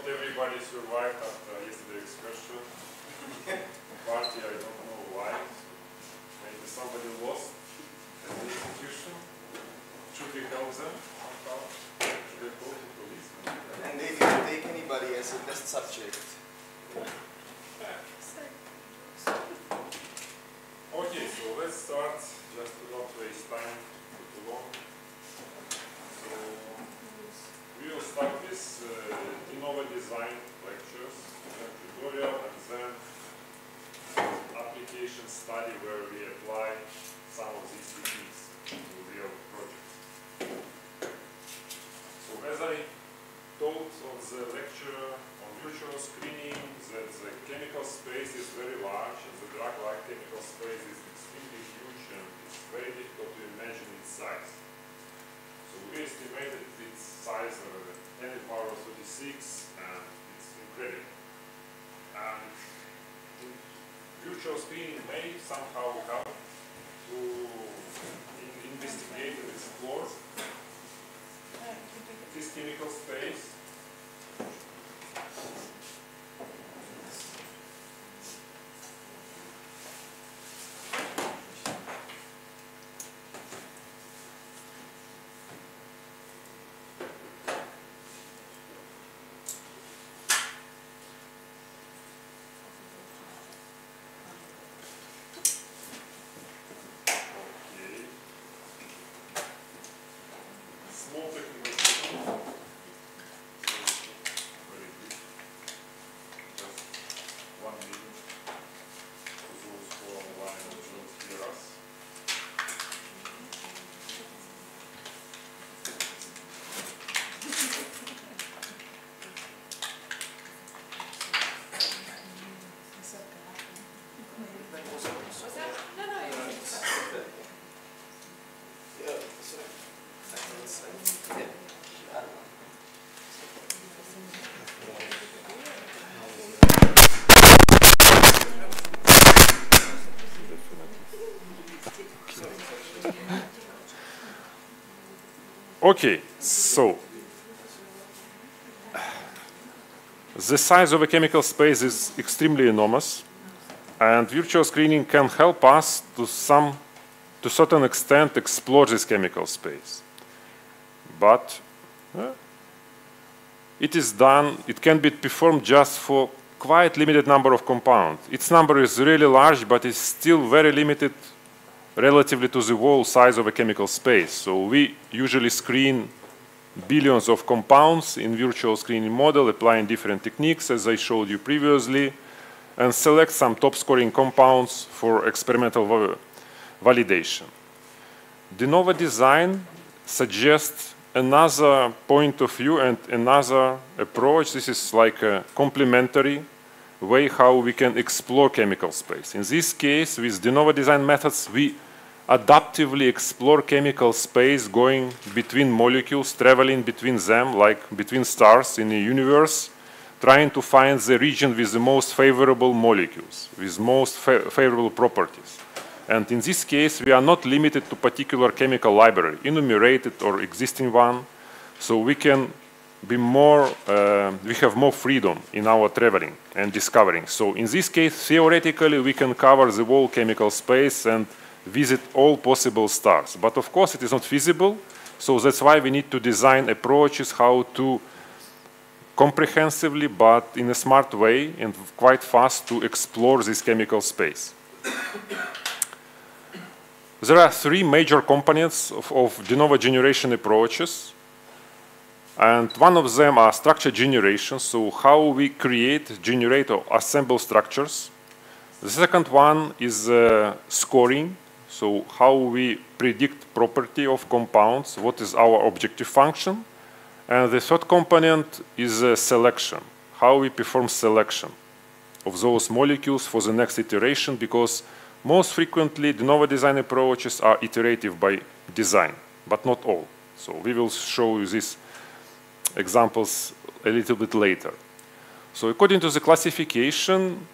Everybody survived after yesterday's excursion. Party, I don't know why. Maybe somebody lost at the execution. Should we help them? Should we call the police? And they didn't take anybody as a test subject. Okay, so let's start, just to not waste time too long. So we will start with Novo design lectures, tutorial, and then application study where we apply some of these techniques to real projects. So as I told on the lecture on virtual screening, that the chemical space is very large and the drug-like chemical space is extremely huge and it's very difficult to imagine its size. So we estimated its size of 10 to the power of 36 and it's incredible. And virtual screening may somehow help to investigate and explore this chemical space. Okay, so the size of a chemical space is extremely enormous, and virtual screening can help us to a certain extent explore this chemical space. But it can be performed just for quite limited number of compounds. Its number is really large, but it's still very limited relatively to the whole size of a chemical space. So we usually screen billions of compounds in virtual screening model, applying different techniques, as I showed you previously, and select some top-scoring compounds for experimental validation. The Novo design suggests another point of view and another approach. This is like a complementary way how we can explore chemical space. In this case, with the Novo design methods, we adaptively explore chemical space going between molecules, traveling between them, like between stars in the universe, trying to find the region with the most favorable molecules, with most favorable properties. And in this case, we are not limited to particular chemical library, enumerated or existing one, so we can be more, we have more freedom in our traveling and discovering. So in this case, theoretically, we can cover the whole chemical space and visit all possible stars. But of course, it is not feasible, so that's why we need to design approaches how to comprehensively, but in a smart way and quite fast to explore this chemical space. There are three major components of de novo generation approaches. And one of them are structure generation, so how we create, generate, or assemble structures. The second one is scoring, so how we predict property of compounds, what is our objective function. And the third component is selection, how we perform selection of those molecules for the next iteration, because most frequently the Novo design approaches are iterative by design, but not all. So we will show you these examples a little bit later. So according to the classification,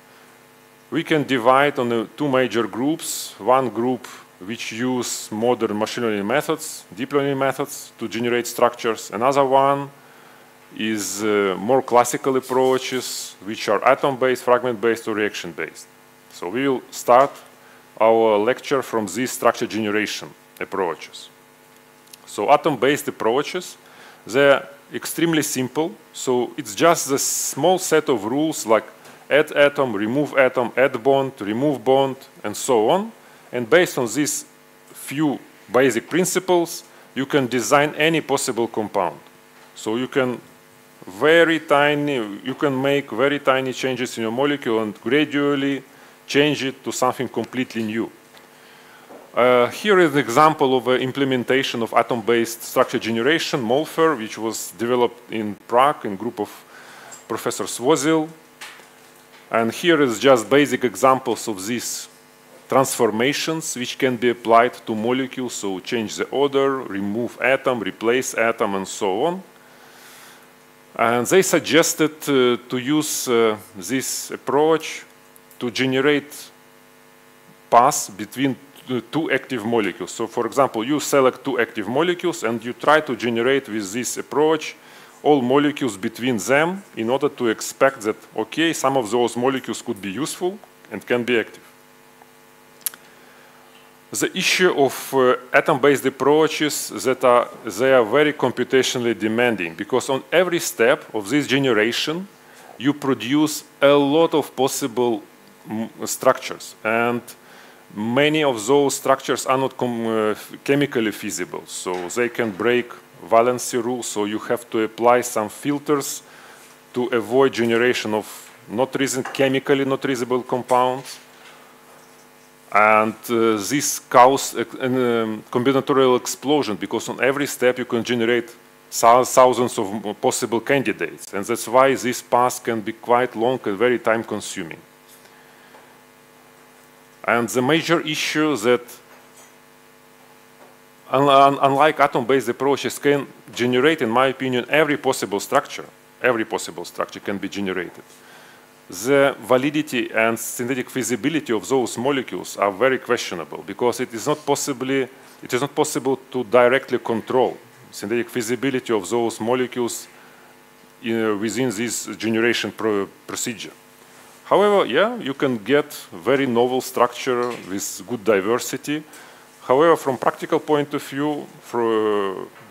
we can divide on two major groups. One group which use modern machine learning methods, deep learning methods to generate structures. Another one is more classical approaches, which are atom-based, fragment-based, or reaction-based. So we will start our lecture from these structure generation approaches. So atom-based approaches, they're extremely simple. So it's just a small set of rules like add atom, add bond, remove bond, and so on. And based on these few basic principles, you can design any possible compound. So you can make very tiny changes in your molecule and gradually change it to something completely new. Here is an example of an implementation of atom-based structure generation, MOLFER, which was developed in Prague in a group of Professor Swozil. And here is just basic examples of these transformations which can be applied to molecules, so change the order, remove atom, replace atom, and so on. And they suggested to use this approach to generate paths between two active molecules. So for example, you select two active molecules and you try to generate with this approach all molecules between them in order to expect that, okay, some of those molecules could be useful and can be active. The issue of atom-based approaches that they are very computationally demanding, because on every step of this generation, you produce a lot of possible structures, and many of those structures are not chemically feasible, so they can break valency rules, so you have to apply some filters to avoid generation of chemically not reasonable compounds. And this causes a combinatorial explosion, because on every step you can generate thousands of possible candidates. And that's why this path can be quite long and very time consuming. And the major issue is that unlike atom-based approaches can generate, in my opinion, every possible structure can be generated. The validity and synthetic feasibility of those molecules are very questionable, because it is not possible to directly control synthetic feasibility of those molecules within this generation procedure. However, yeah, you can get very novel structure with good diversity. However, from practical point of view,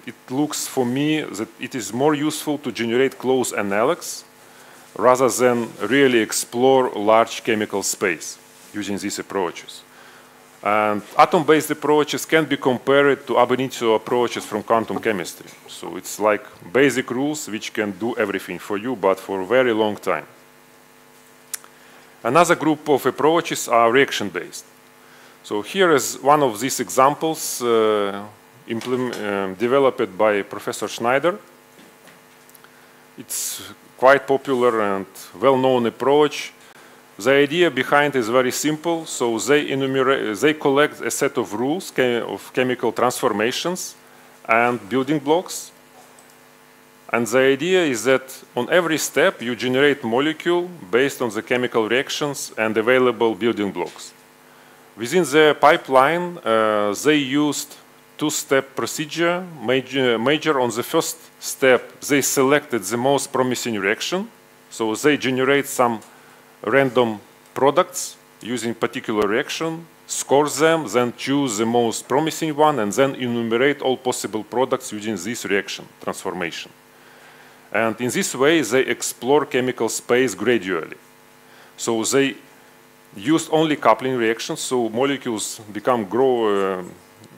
it looks for me that it is more useful to generate close analogs rather than really explore large chemical space using these approaches. And atom-based approaches can be compared to ab initio approaches from quantum chemistry. So it's like basic rules which can do everything for you, but for a very long time. Another group of approaches are reaction-based. So here is one of these examples developed by Professor Schneider. It's quite popular and well-known approach. The idea behind is very simple. So they collect a set of rules of chemical transformations and building blocks. And the idea is that on every step you generate molecule based on the chemical reactions and available building blocks. Within the pipeline, they used two-step procedure. Major on the first step, they selected the most promising reaction. So they generate some random products using particular reaction, score them, then choose the most promising one, and then enumerate all possible products using this reaction transformation. And in this way, they explore chemical space gradually. So they used only coupling reactions, so molecules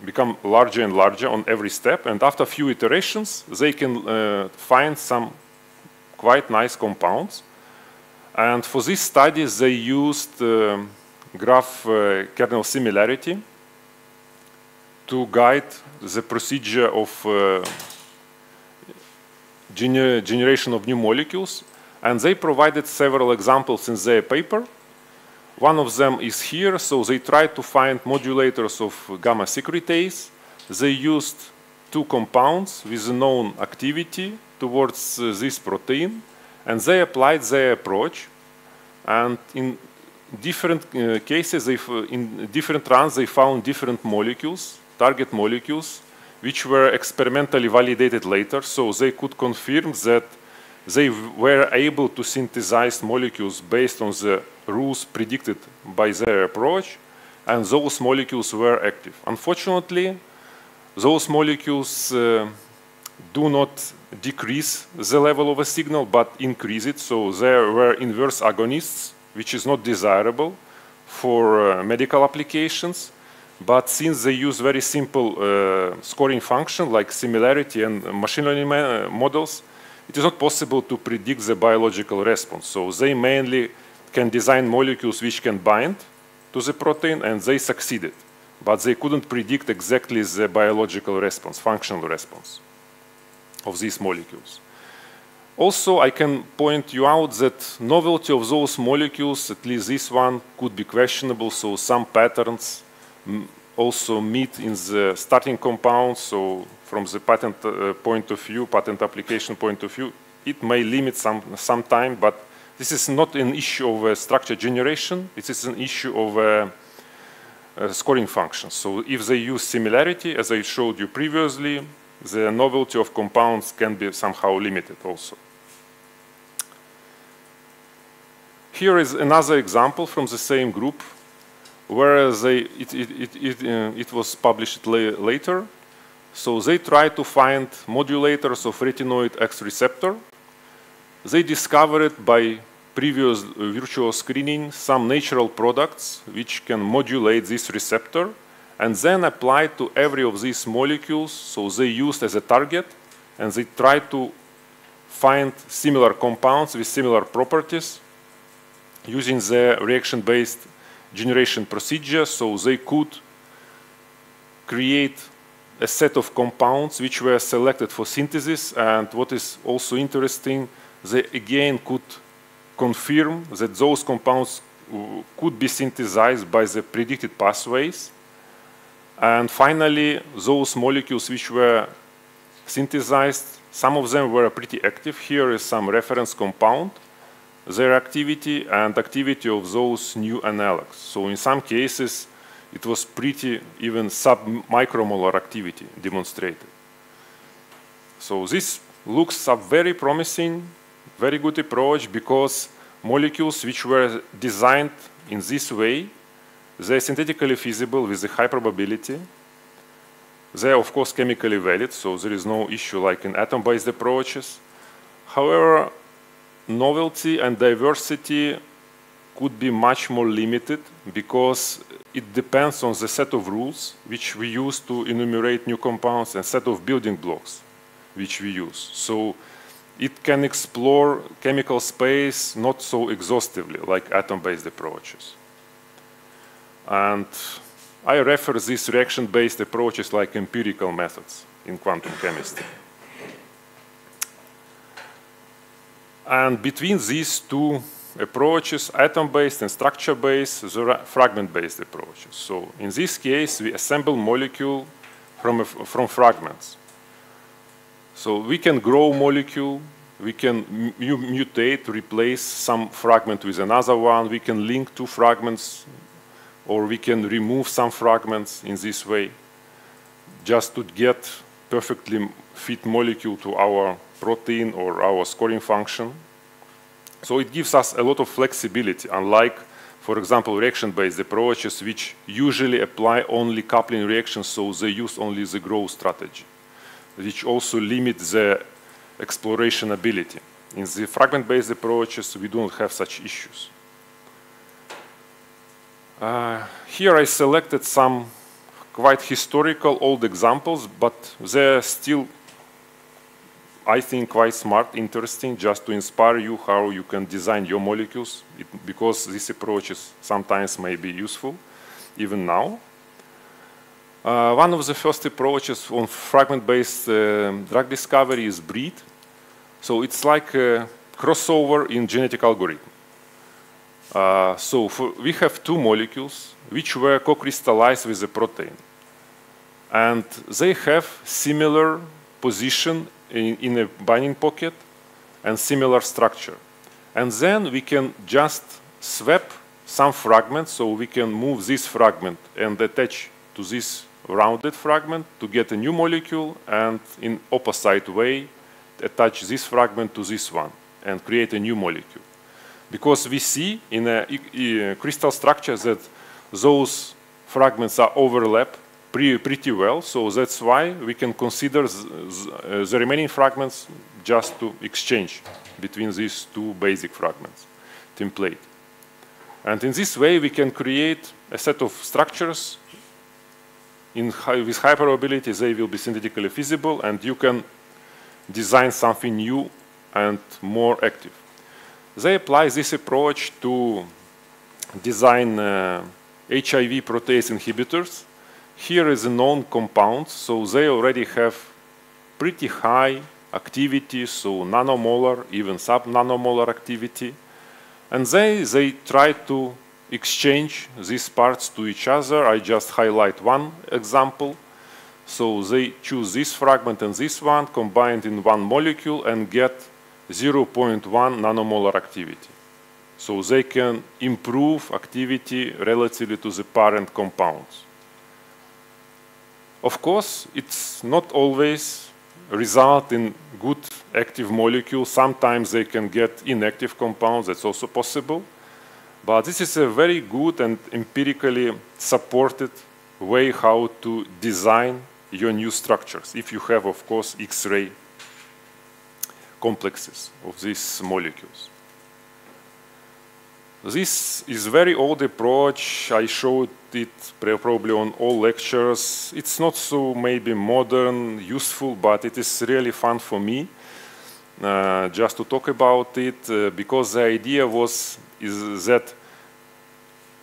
become larger and larger on every step, and after a few iterations, they can find some quite nice compounds. And for this study, they used graph kernel similarity to guide the procedure of generation of new molecules, and they provided several examples in their paper. One of them is here, so they tried to find modulators of gamma secretase. They used two compounds with a known activity towards this protein, and they applied their approach. And in different cases, in different runs, they found different molecules, target molecules, which were experimentally validated later, so they could confirm that they were able to synthesize molecules based on the rules predicted by their approach, and those molecules were active. Unfortunately, those molecules do not decrease the level of a signal, but increase it, so there were inverse agonists, which is not desirable for medical applications. But since they use very simple scoring function like similarity and machine learning models, it is not possible to predict the biological response. So they mainly can design molecules which can bind to the protein, and they succeeded. But they couldn't predict exactly the biological response, functional response of these molecules. Also, I can point you out that novelty of those molecules, at least this one, could be questionable. So some patterns also meet in the starting compounds. So from the patent point of view, patent application point of view, it may limit some time, but this is not an issue of structure generation. It is an issue of scoring functions. So if they use similarity, as I showed you previously, the novelty of compounds can be somehow limited also. Here is another example from the same group, where it was published later. So they tried to find modulators of retinoid X receptor. They discovered by previous virtual screening some natural products which can modulate this receptor, and then applied to every of these molecules. So they used as a target, and they tried to find similar compounds with similar properties using the reaction-based generation procedure. So they could create a set of compounds which were selected for synthesis, and what is also interesting, they again could confirm that those compounds could be synthesized by the predicted pathways. And finally, those molecules which were synthesized, some of them were pretty active. Here is some reference compound, their activity and activity of those new analogs. So in some cases, it was pretty even sub-micromolar activity demonstrated. So this looks a very promising, very good approach, because molecules which were designed in this way, they're synthetically feasible with a high probability. They're, of course, chemically valid, so there is no issue like in atom-based approaches. However, novelty and diversity could be much more limited, because it depends on the set of rules which we use to enumerate new compounds and set of building blocks which we use. So it can explore chemical space not so exhaustively like atom-based approaches. And I refer these reaction-based approaches like empirical methods in quantum chemistry. And between these two approaches, atom-based and structure-based, there are fragment-based approaches. So in this case, we assemble molecule from fragments. So we can grow molecule, we can mutate, replace some fragment with another one, we can link two fragments, or we can remove some fragments in this way, just to get perfectly fit molecule to our protein or our scoring function. So it gives us a lot of flexibility, unlike, for example, reaction-based approaches, which usually apply only coupling reactions, so they use only the growth strategy, which also limits the exploration ability. In the fragment-based approaches, we don't have such issues. Here I selected some quite historical old examples, but they're still, I think, quite smart, interesting, just to inspire you how you can design your molecules, because this approach is sometimes may be useful, even now. One of the first approaches on fragment-based drug discovery is breed. So it's like a crossover in genetic algorithm. We have two molecules which were co-crystallized with a protein. And they have similar position in a binding pocket and similar structure. And then we can just swap some fragments, so we can move this fragment and attach to this rounded fragment to get a new molecule, and in opposite way attach this fragment to this one and create a new molecule. Because we see in a crystal structure that those fragments are overlap pretty well, so that's why we can consider the remaining fragments just to exchange between these two basic fragments, template. And in this way we can create a set of structures with high probability they will be synthetically feasible, and you can design something new and more active. They apply this approach to design HIV protease inhibitors. Here is a known compound, so they already have pretty high activity, so nanomolar, even sub-nanomolar activity. And they try to exchange these parts to each other. I just highlight one example. So they choose this fragment and this one, combined in one molecule, and get 0.1 nanomolar activity. So they can improve activity relatively to the parent compounds. Of course, it's not always result in good active molecules. Sometimes they can get inactive compounds. That's also possible. But this is a very good and empirically supported way how to design your new structures, if you have, of course, X-ray complexes of these molecules. This is a very old approach. I showed it probably on all lectures. It's not so maybe modern, useful, but it is really fun for me just to talk about it, because the idea is that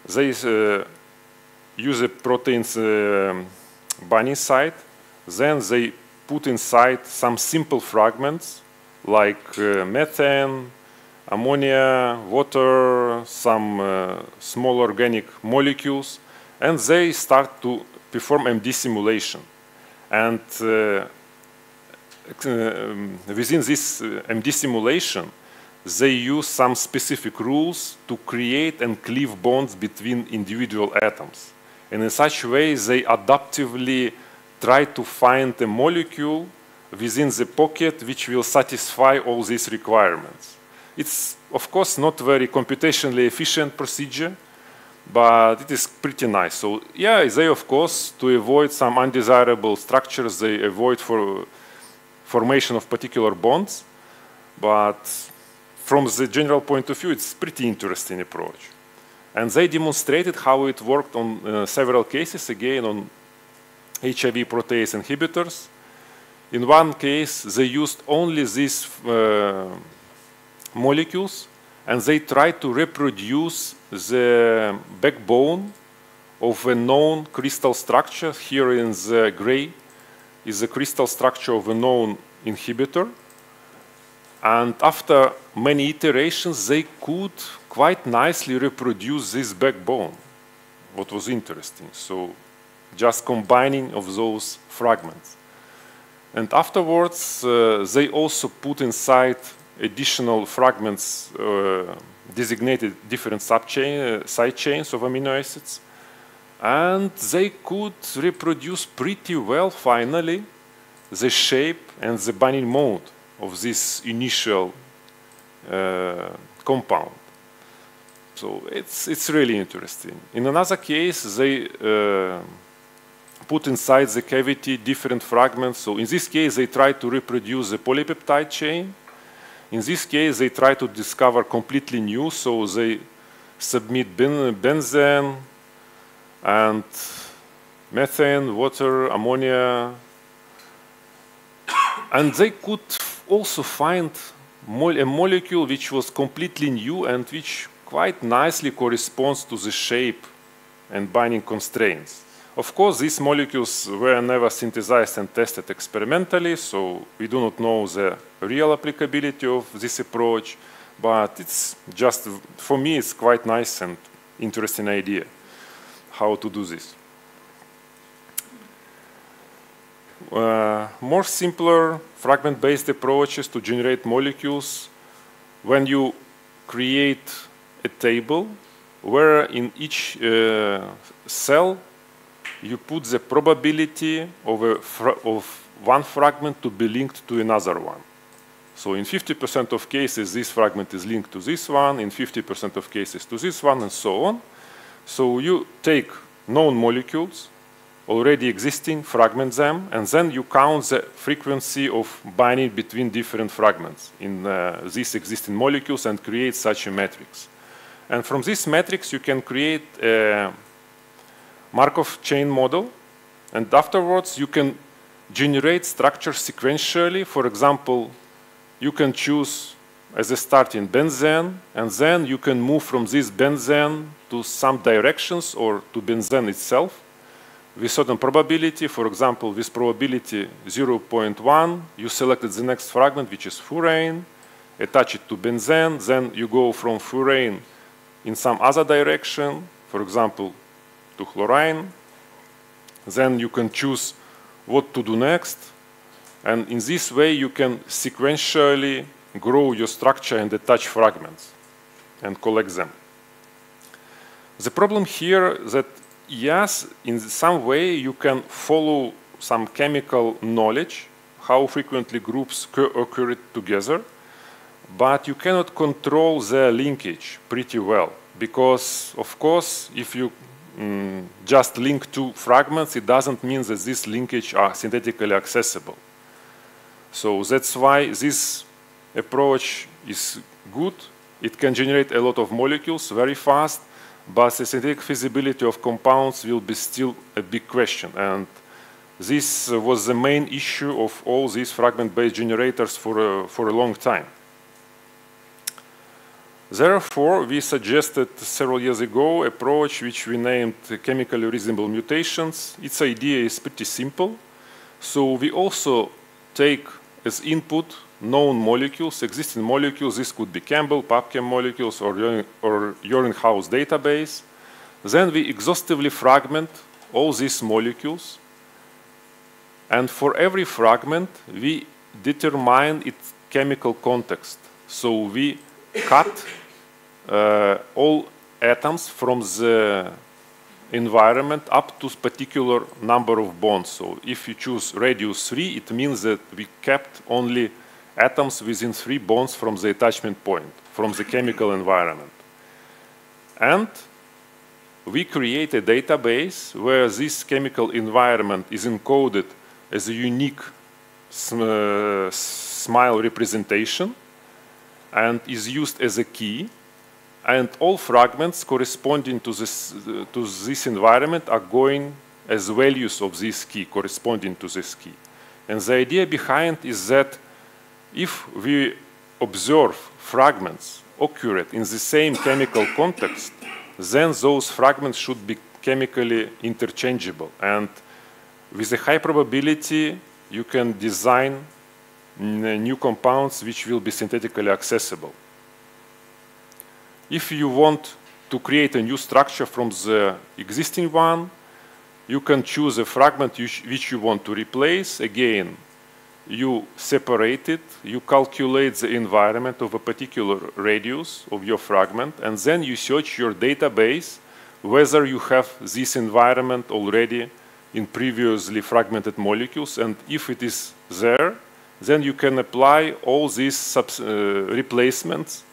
they use a protein's binding site, then they put inside some simple fragments like methane, ammonia, water, some small organic molecules, and they start to perform MD simulation. And within this MD simulation, they use some specific rules to create and cleave bonds between individual atoms. And in such a way, they adaptively try to find a molecule within the pocket which will satisfy all these requirements. It's, of course, not very computationally efficient procedure, but it is pretty nice. So, yeah, they, of course, to avoid some undesirable structures, they avoid formation of particular bonds. But from the general point of view, it's a pretty interesting approach. And they demonstrated how it worked on several cases, again, on HIV protease inhibitors. In one case, they used only these molecules, and they tried to reproduce the backbone of a known crystal structure. Here in the gray is the crystal structure of a known inhibitor. And after many iterations, they could quite nicely reproduce this backbone, what was interesting. So just combining of those fragments. And afterwards, they also put inside additional fragments designated different side chains of amino acids. And they could reproduce pretty well, finally, the shape and the binding mode of this initial compound. So it's really interesting. In another case, they put inside the cavity different fragments. So in this case, they try to reproduce the polypeptide chain. In this case, they try to discover completely new. So they submit benzene and methane, water, ammonia. And they could also find a molecule which was completely new and which quite nicely corresponds to the shape and binding constraints. Of course, these molecules were never synthesized and tested experimentally, so we do not know the real applicability of this approach, but it's just, for me, it's quite nice and interesting idea how to do this. More simpler fragment-based approaches to generate molecules when you create a table where in each cell you put the probability of one fragment to be linked to another one. So in 50% of cases, this fragment is linked to this one, in 50% of cases to this one, and so on. So you take known molecules, already existing, fragment them, and then you count the frequency of binding between different fragments in these existing molecules and create such a matrix. And from this matrix, you can create a Markov chain model, and afterwards you can generate structures sequentially. For example, you can choose as a starting benzene, and then you can move from this benzene to some directions or to benzene itself with certain probability. For example, with probability 0.1, you selected the next fragment, which is furane, attach it to benzene, then you go from furane in some other direction, for example, to chlorine. Then you can choose what to do next. And in this way, you can sequentially grow your structure and attach fragments and collect them. The problem here is that, yes, in some way, you can follow some chemical knowledge, how frequently groups occur together, but you cannot control the linkage pretty well. Because, of course, if you just link two fragments, it doesn't mean that these linkages are synthetically accessible. So that's why this approach is good. It can generate a lot of molecules very fast, but the synthetic feasibility of compounds will be still a big question. And this was the main issue of all these fragment-based generators for a long time. Therefore, we suggested several years ago an approach which we named chemically reasonable mutations. Its idea is pretty simple. So we also take as input known molecules, existing molecules. This could be Campbell, PubChem molecules, or Ehringhaus database. Then we exhaustively fragment all these molecules. And for every fragment, we determine its chemical context. So we cut all atoms from the environment up to a particular number of bonds. So if you choose radius 3, it means that we kept only atoms within 3 bonds from the attachment point, from the chemical environment. And we create a database where this chemical environment is encoded as a unique smile representation and is used as a key, and all fragments corresponding to this environment are going as values of this key, corresponding to this key. And the idea behind is that if we observe fragments occurred in the same chemical context, then those fragments should be chemically interchangeable. And with a high probability, you can design new compounds which will be synthetically accessible. If you want to create a new structure from the existing one, you can choose a fragment which you want to replace. Again, you separate it, you calculate the environment of a particular radius of your fragment, and then you search your database whether you have this environment already in previously fragmented molecules, and if it is there, then you can apply all these replacements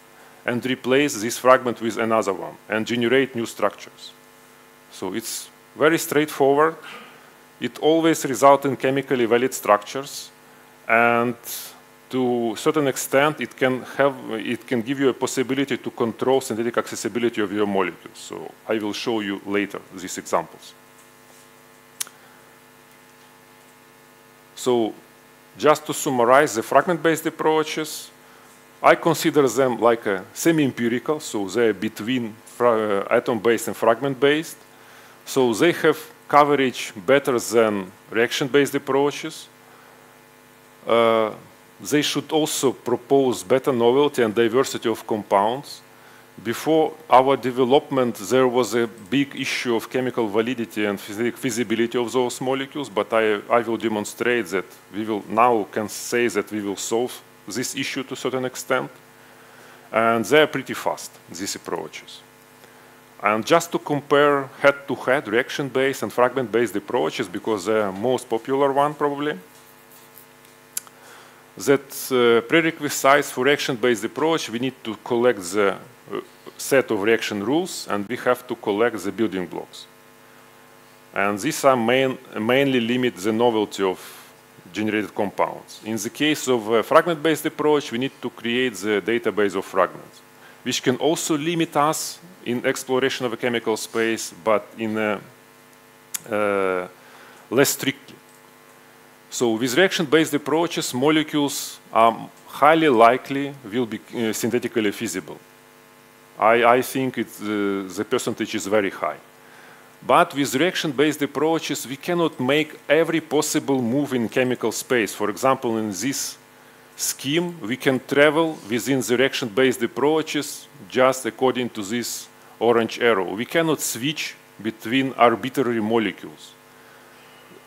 and replace this fragment with another one and generate new structures. So it's very straightforward. It always results in chemically valid structures, and to a certain extent it can give you a possibility to control synthetic accessibility of your molecules. So I will show you later these examples. So just to summarize the fragment-based approaches, I consider them like a semi-empirical, so they're between atom-based and fragment-based. So they have coverage better than reaction-based approaches. They should also propose better novelty and diversity of compounds. Before our development, there was a big issue of chemical validity and feasibility of those molecules, but I will demonstrate that we will now can say that we will solve this issue to a certain extent. And they are pretty fast, these approaches. And just to compare head-to-head reaction-based and fragment-based approaches, because they are most popular one probably, that prerequisites for reaction-based approach, we need to collect the set of reaction rules, and we have to collect the building blocks. And these are mainly limit the novelty of generated compounds. In the case of a fragment-based approach, we need to create the database of fragments, which can also limit us in exploration of a chemical space, but in a less strictly. So with reaction-based approaches, molecules are highly likely will be synthetically feasible. I think the percentage is very high. But with reaction-based approaches, we cannot make every possible move in chemical space. For example, in this scheme, we can travel within the reaction-based approaches just according to this orange arrow. We cannot switch between arbitrary molecules.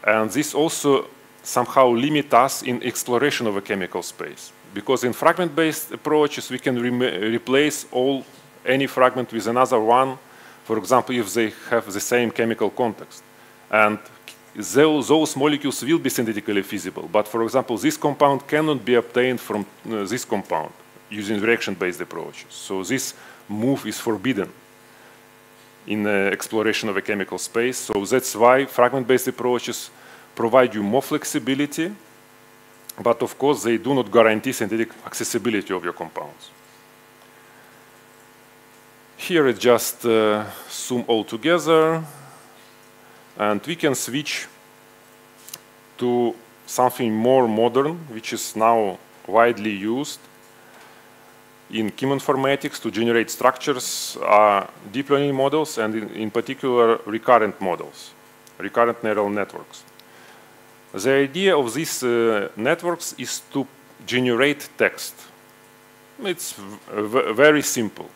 And this also somehow limits us in exploration of a chemical space. Because in fragment-based approaches, we can replace any fragment with another one, for example, if they have the same chemical context. And those molecules will be synthetically feasible. But for example, this compound cannot be obtained from this compound using reaction-based approaches. So this move is forbidden in the exploration of a chemical space. So that's why fragment-based approaches provide you more flexibility, but of course they do not guarantee synthetic accessibility of your compounds. Here it just zoom all together, and we can switch to something more modern, which is now widely used in cheminformatics to generate structures, deep learning models, and in particular recurrent models, recurrent neural networks. The idea of these networks is to generate text. It's very simple.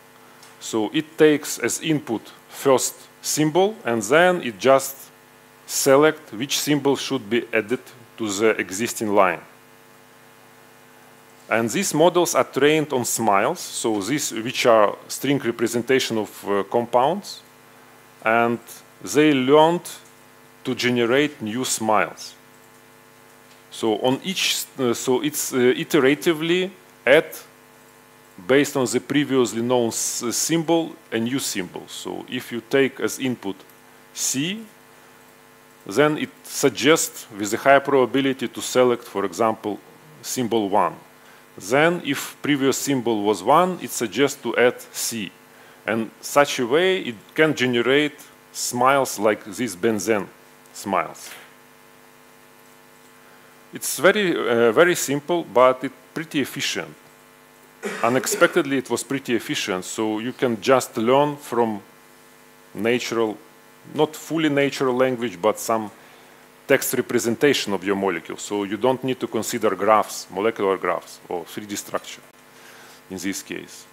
So it takes as input first symbol, and then it just selects which symbol should be added to the existing line. And these models are trained on smiles, so these which are string representation of compounds, and they learned to generate new smiles. So on each, so it's iteratively add based on the previously known symbol a new symbol. So if you take as input C, then it suggests with a higher probability to select, for example, symbol 1. Then if previous symbol was 1, it suggests to add C. And such a way it can generate smiles like these benzene smiles. It's very simple, but it's pretty efficient. Unexpectedly, it was pretty efficient, so you can just learn from natural, not fully natural language, but some text representation of your molecule. So you don't need to consider graphs, molecular graphs, or 3D structure in this case.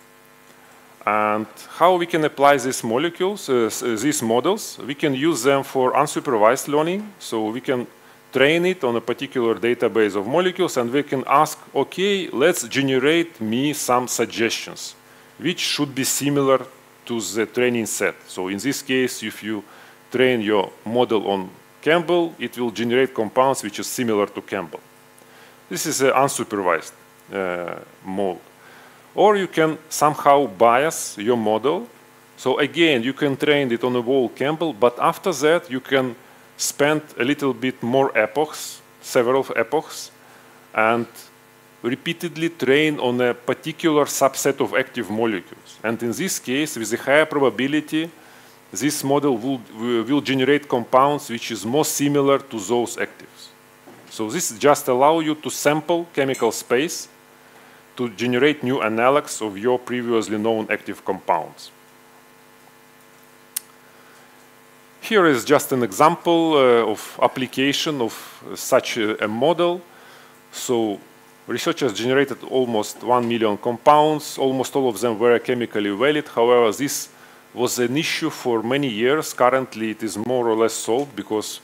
And how we can apply these molecules, these models? We can use them for unsupervised learning, so we can train it on a particular database of molecules, and we can ask, okay, let's generate me some suggestions, which should be similar to the training set. So in this case, if you train your model on Campbell, it will generate compounds which is similar to Campbell. This is an unsupervised mode. Or you can somehow bias your model. So again, you can train it on a whole Campbell, but after that, you can spend a little bit more epochs, several epochs, and repeatedly train on a particular subset of active molecules. And in this case, with a higher probability, this model will generate compounds which is more similar to those actives. So this just allows you to sample chemical space to generate new analogs of your previously known active compounds. Here is just an example of application of such a model. So researchers generated almost 1 million compounds. Almost all of them were chemically valid. However, this was an issue for many years. Currently, it is more or less solved because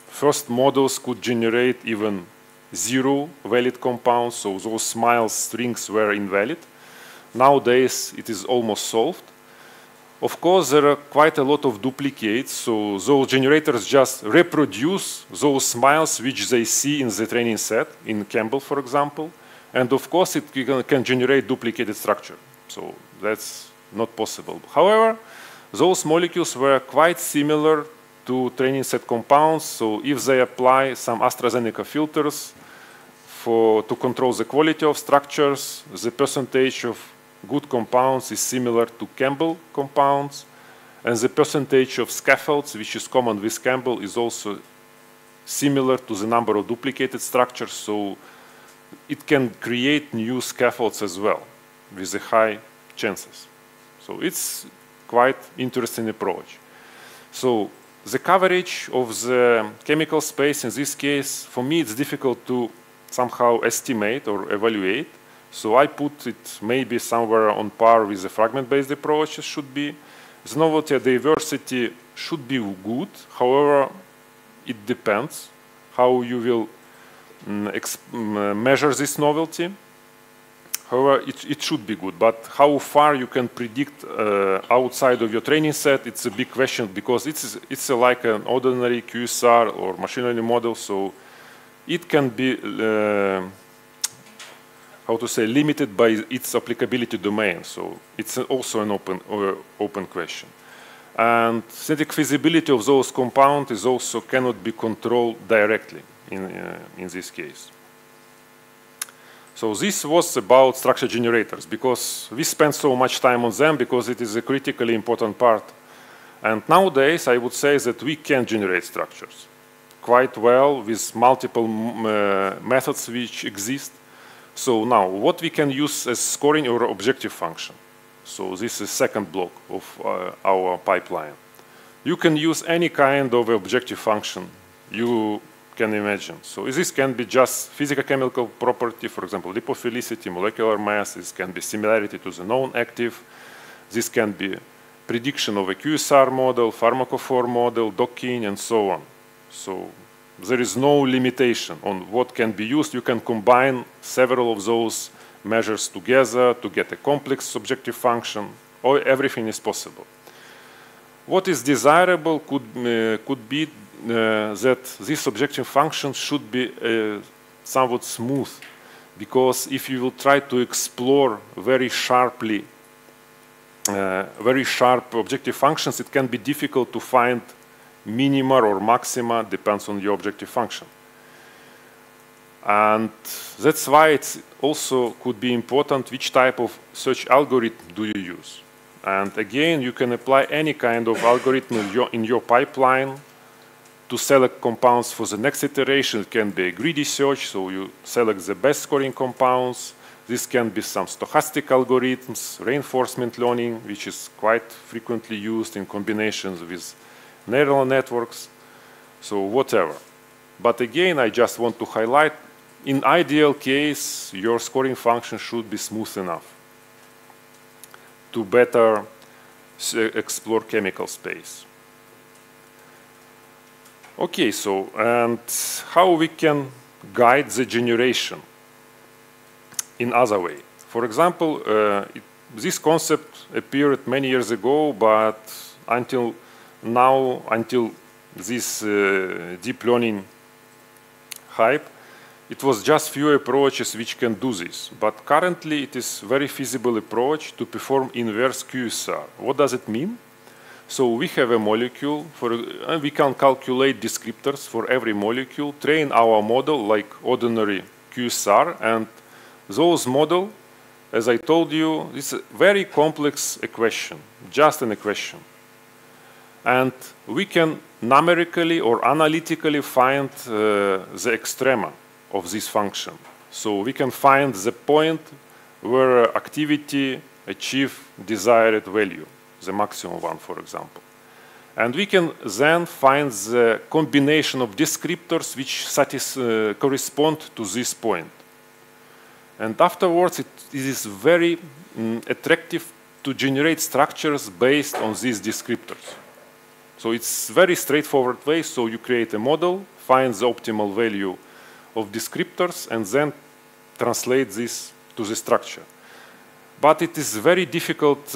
first models could generate even 0 valid compounds, so those SMILES strings were invalid. Nowadays, it is almost solved. Of course, there are quite a lot of duplicates, so those generators just reproduce those SMILES which they see in the training set, in Campbell, for example. And of course, it can generate duplicated structure. So that's not possible. However, those molecules were quite similar to training set compounds. So if they apply some AstraZeneca filters to control the quality of structures, the percentage of good compounds is similar to Campbell compounds, and the percentage of scaffolds, which is common with Campbell, is also similar to the number of duplicated structures, so it can create new scaffolds as well with the high chances. So it's quite interesting approach. So the coverage of the chemical space in this case, for me, it's difficult to somehow estimate or evaluate. So I put it maybe somewhere on par with the fragment-based approaches should be. The novelty diversity should be good. However, it depends how you will measure this novelty. However, it should be good. But how far you can predict outside of your training set, it's a big question because it's like an ordinary QSR or machine learning model. So it can be how to say, limited by its applicability domain. So it's also an open question. And synthetic feasibility of those compounds is also cannot be controlled directly in this case. So this was about structure generators because we spent so much time on them because it is a critically important part. And nowadays, I would say that we can generate structures quite well with multiple methods which exist. So now, what we can use as scoring or objective function. So this is second block of our pipeline. You can use any kind of objective function you can imagine. So this can be just physical-chemical property, for example, lipophilicity, molecular mass. This can be similarity to the known active. This can be prediction of a QSR model, pharmacophore model, docking, and so on. So there is no limitation on what can be used. You can combine several of those measures together to get a complex objective function, or everything is possible. What is desirable could be that this objective function should be somewhat smooth, because if you will try to explore very sharp objective functions, it can be difficult to find minima or maxima, depends on your objective function. And that's why it also could be important which type of search algorithm do you use. And again, you can apply any kind of algorithm in your pipeline to select compounds for the next iteration. It can be a greedy search, so you select the best scoring compounds. This can be some stochastic algorithms, reinforcement learning, which is quite frequently used in combinations with neural networks, so whatever. But again, I just want to highlight, in ideal case, your scoring function should be smooth enough to better explore chemical space. Okay, so, and how we can guide the generation in other way. For example, this concept appeared many years ago, but until now, until this deep learning hype, it was just few approaches which can do this. But currently, it is very feasible approach to perform inverse QSR. What does it mean? So we have a molecule, and we can calculate descriptors for every molecule, train our model like ordinary QSR, and those model, as I told you, is a very complex equation, just an equation. And we can numerically or analytically find the extrema of this function. So we can find the point where activity achieves desired value, the maximum one, for example. And we can then find the combination of descriptors which correspond to this point. And afterwards, it is very attractive to generate structures based on these descriptors. So it's very straightforward way. So you create a model, find the optimal value of descriptors, and then translate this to the structure. But it is very difficult,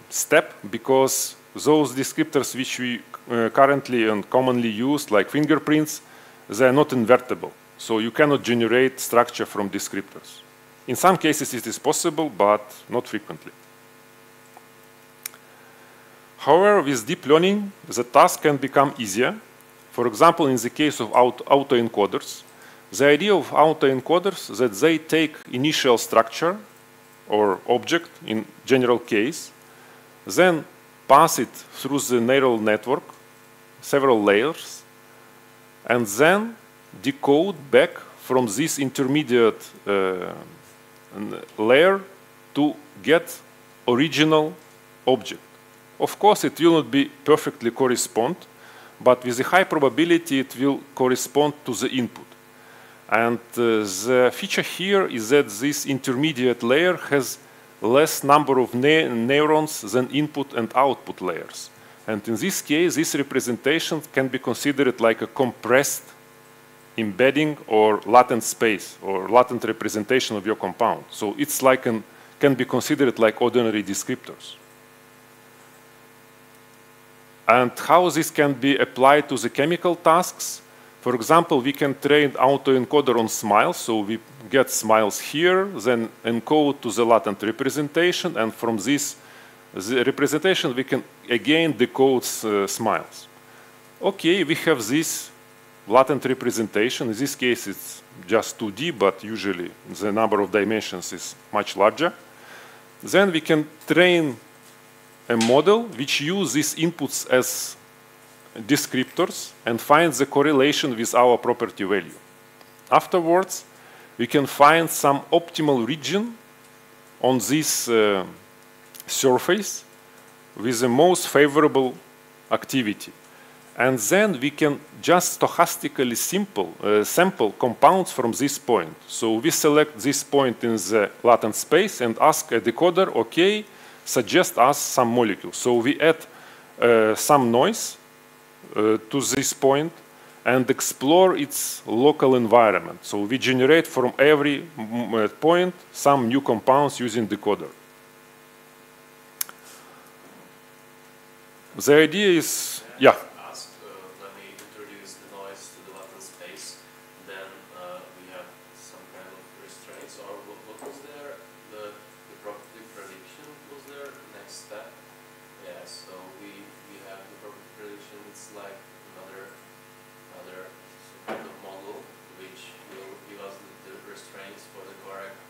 step, because those descriptors which we currently and commonly use, like fingerprints, they are not invertible. So you cannot generate structure from descriptors. In some cases it is possible, but not frequently. However, with deep learning, the task can become easier. For example, in the case of autoencoders, the idea of autoencoders is that they take initial structure or object in general case, then pass it through the neural network, several layers, and then decode back from this intermediate layer to get original object. Of course, it will not be perfectly correspond, but with a high probability it will correspond to the input. And the feature here is that this intermediate layer has less number of neurons than input and output layers. And in this case, this representation can be considered like a compressed embedding or latent space or latent representation of your compound. So it's like can be considered like ordinary descriptors. And how this can be applied to the chemical tasks? For example, we can train autoencoder on smiles. So we get smiles here, then encode to the latent representation, and from this the representation we can again decode smiles. Okay, we have this latent representation. In this case, it's just 2D, but usually the number of dimensions is much larger. Then we can train a model which uses these inputs as descriptors and finds the correlation with our property value. Afterwards, we can find some optimal region on this surface with the most favorable activity. And then we can just stochastically sample compounds from this point. So we select this point in the latent space and ask a decoder, okay, suggest us some molecule. So we add some noise to this point and explore its local environment. So we generate from every point some new compounds using decoder. The idea is, yeah. When we introduce the noise to the latent space, then we have some kind of restraints, or what was there? The property prediction was there, the next step? Yeah, so we have the property prediction. It's like another kind of model which will give us the restraints for the correct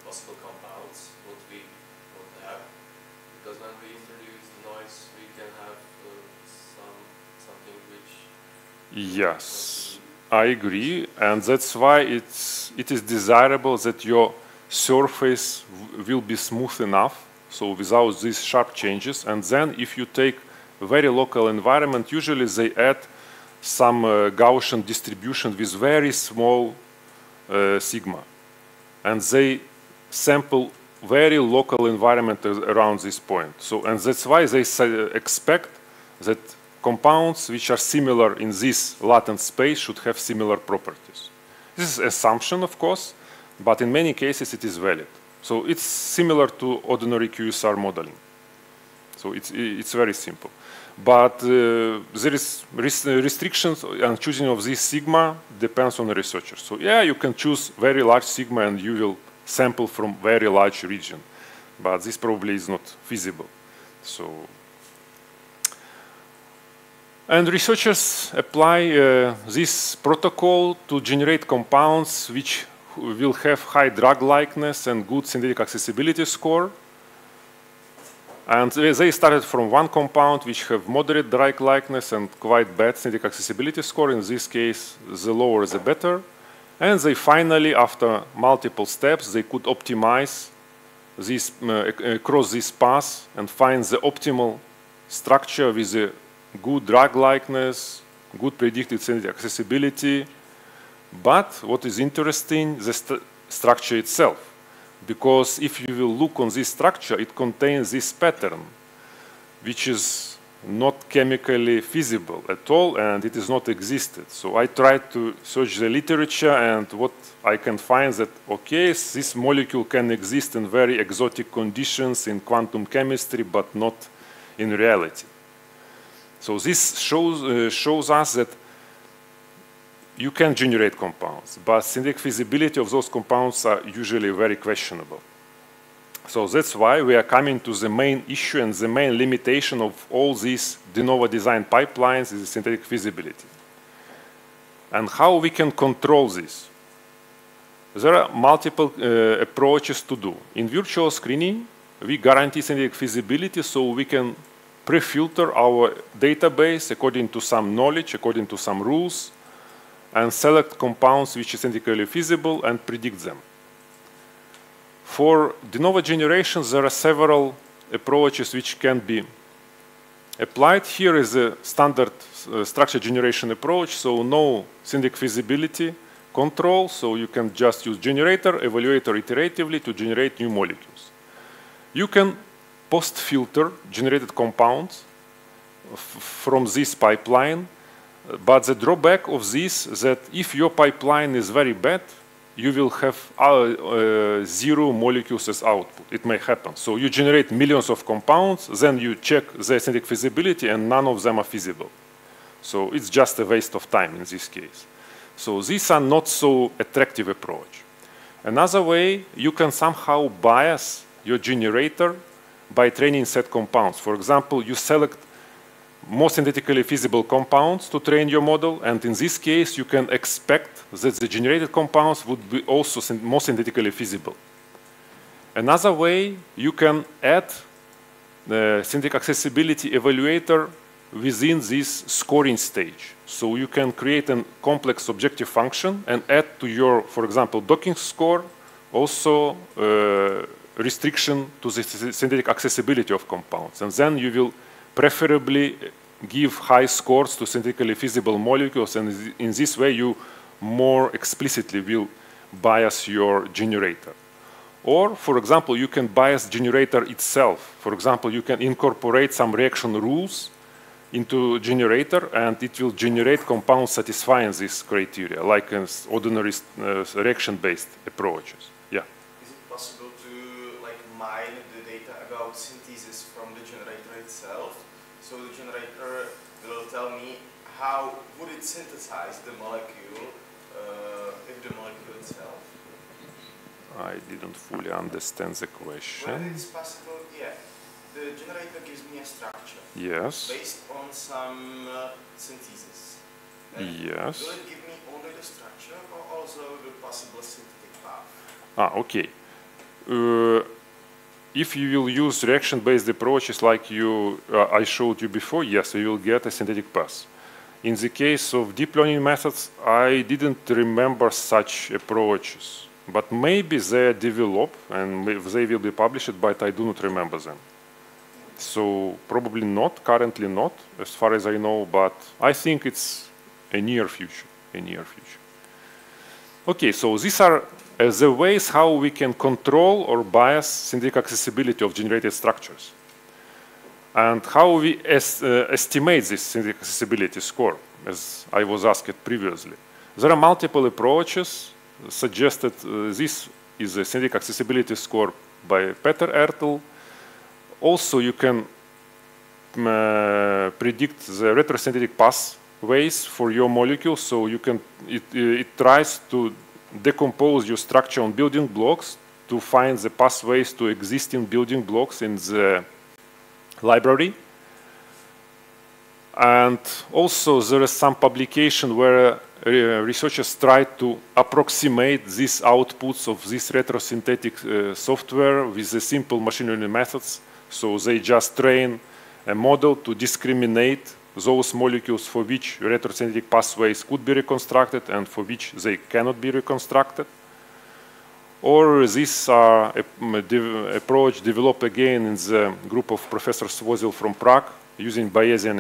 possible compounds what we want to have. Because when we introduce the noise, we can have something which... Yes, I agree. And that's why it is desirable that your surface will be smooth enough, so without these sharp changes. And then if you take a very local environment, usually they add some Gaussian distribution with very small sigma. And they sample very local environment around this point. So, and that's why they expect that compounds which are similar in this latent space should have similar properties. This is assumption, of course, but in many cases it is valid. So it's similar to ordinary QSR modeling. So it's very simple. But there is restrictions on choosing of this sigma depends on the researcher. So yeah, you can choose very large sigma and you will sample from very large region, but this probably is not feasible. So, and researchers apply this protocol to generate compounds will have high drug likeness and good synthetic accessibility score. And they started from one compound which have moderate drug likeness and quite bad synthetic accessibility score. In this case, the lower the better. And they finally, after multiple steps, they could optimize this, across this path and find the optimal structure with a good drug likeness, good predicted synthetic accessibility. But what is interesting, the structure itself. Because if you will look on this structure, it contains this pattern, which is not chemically feasible at all, and it is not existed. So I tried to search the literature, and what I can find that, okay, this molecule can exist in very exotic conditions in quantum chemistry, but not in reality. So this shows us that you can generate compounds, but synthetic feasibility of those compounds are usually very questionable. So that's why we are coming to the main issue and the main limitation of all these de novo design pipelines is synthetic feasibility. And how we can control this? There are multiple approaches to do. In virtual screening, we guarantee synthetic feasibility so we can pre-filter our database according to some knowledge, according to some rules, and select compounds which are synthetically feasible and predict them. For de novo generations, there are several approaches which can be applied. Here is a standard structure generation approach, so no synthetic feasibility control, so you can just use generator, evaluator iteratively to generate new molecules. You can post-filter generated compounds from this pipeline. But the drawback of this is that if your pipeline is very bad, you will have 0 molecules as output. It may happen. So you generate millions of compounds, then you check the synthetic feasibility, and none of them are feasible. So it's just a waste of time in this case. So these are not so attractive approach. Another way, you can somehow bias your generator by training set compounds. For example, you select more synthetically feasible compounds to train your model, and in this case you can expect that the generated compounds would be also more synthetically feasible. Another way, you can add the synthetic accessibility evaluator within this scoring stage. So you can create a complex objective function and add to your, for example, docking score also restriction to the synthetic accessibility of compounds, and then you will preferably give high scores to synthetically feasible molecules, and in this way you more explicitly will bias your generator. Or, for example, you can bias generator itself. For example, you can incorporate some reaction rules into generator, and it will generate compounds satisfying this criteria, like ordinary reaction-based approaches. Yeah. Is it possible to mine the data about synthesis from the generator itself? So the generator will tell me how would it synthesize the molecule if the molecule itself? I didn't fully understand the question. Well, it's possible, yeah. The generator gives me a structure. Yes. Based on some synthesis. Yes. Will it give me only the structure or also the possible synthetic path? Ah, okay. If you will use reaction-based approaches like I showed you before, yes, you will get a synthetic path. In the case of deep learning methods, I didn't remember such approaches, but maybe they are developed and they will be published, but I do not remember them. So probably not, currently not, as far as I know, but I think it's a near future, Okay, so these are the ways how we can control or bias synthetic accessibility of generated structures. And how we estimate this synthetic accessibility score, as I was asked previously. There are multiple approaches suggested. This is a synthetic accessibility score by Peter Ertel. Also, you can predict the retrosynthetic pathways for your molecule. So you can, it tries to decompose your structure on building blocks to find the pathways to existing building blocks in the library. And also there is some publication where researchers tried to approximate these outputs of this retrosynthetic software with the simple machine learning methods. So they just train a model to discriminate those molecules for which retrosynthetic pathways could be reconstructed and for which they cannot be reconstructed. Or this approach developed again in the group of Professor Svozil from Prague using Bayesian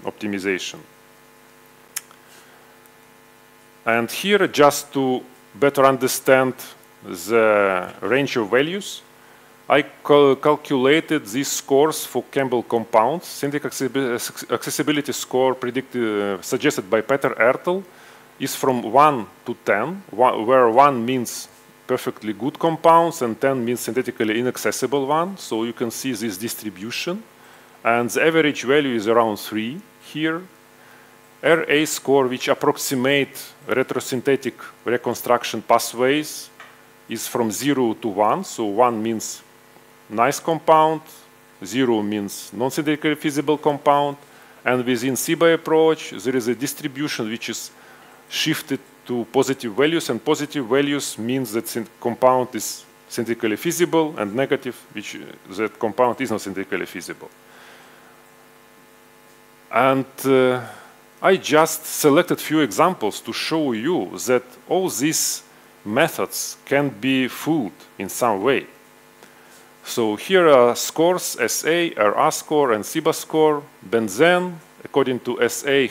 optimization. And here, just to better understand the range of values, I calculated these scores for Campbell compounds. Synthetic accessibility score suggested by Peter Ertel is from 1 to 10, where 1 means perfectly good compounds and 10 means synthetically inaccessible one. So you can see this distribution. And the average value is around 3 here. RA score, which approximate retrosynthetic reconstruction pathways, is from 0 to 1. So 1 means nice compound, 0 means non-synthetically feasible compound. And within CBA approach, there is a distribution which is shifted to positive values, and positive values means that compound is synthetically feasible, and negative, which that compound is not synthetically feasible. And I just selected few examples to show you that all these methods can be fooled in some way. So here are scores, SA, RA score, and CIBA score. Benzene, according to SA,